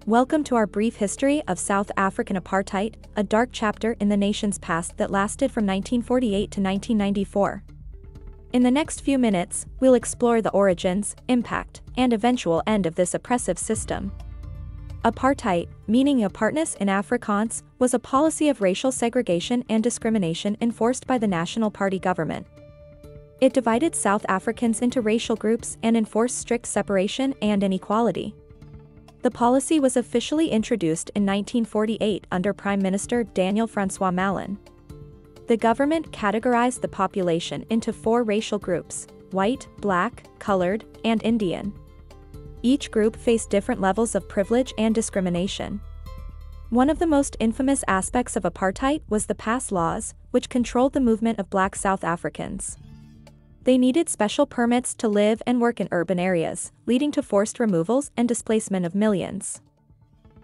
Welcome to our brief history of South African Apartheid, a dark chapter in the nation's past that lasted from 1948 to 1994. In the next few minutes, we'll explore the origins, impact, and eventual end of this oppressive system. Apartheid, meaning apartness in Afrikaans, was a policy of racial segregation and discrimination enforced by the National Party government. It divided South Africans into racial groups and enforced strict separation and inequality. The policy was officially introduced in 1948 under Prime Minister Daniel Francois Mallan. The government categorized the population into 4 racial groups: white, black, colored, and Indian. Each group faced different levels of privilege and discrimination. One of the most infamous aspects of apartheid was the pass laws, which controlled the movement of black South Africans. They needed special permits to live and work in urban areas, leading to forced removals and displacement of millions.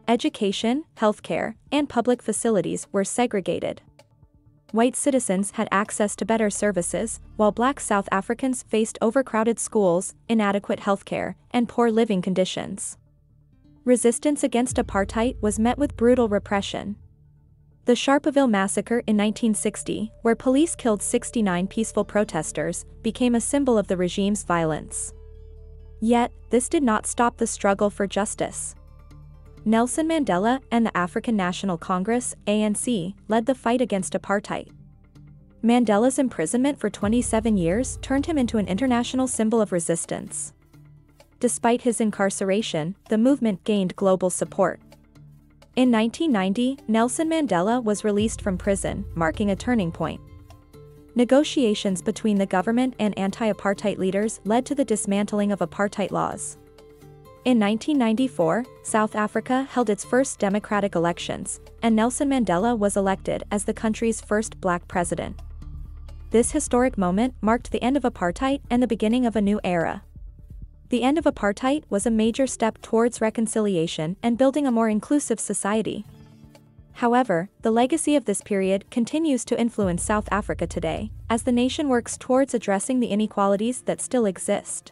Education, healthcare, and public facilities were segregated. White citizens had access to better services, while black South Africans faced overcrowded schools, inadequate healthcare, and poor living conditions. Resistance against apartheid was met with brutal repression. The Sharpeville massacre in 1960, where police killed 69 peaceful protesters, became a symbol of the regime's violence. Yet, this did not stop the struggle for justice. Nelson Mandela and the African National Congress, ANC, led the fight against apartheid. Mandela's imprisonment for 27 years turned him into an international symbol of resistance. Despite his incarceration, the movement gained global support. In 1990, Nelson Mandela was released from prison, marking a turning point. Negotiations between the government and anti-apartheid leaders led to the dismantling of apartheid laws. In 1994, South Africa held its first democratic elections, and Nelson Mandela was elected as the country's first black president. This historic moment marked the end of apartheid and the beginning of a new era. The end of apartheid was a major step towards reconciliation and building a more inclusive society. However, the legacy of this period continues to influence South Africa today, as the nation works towards addressing the inequalities that still exist.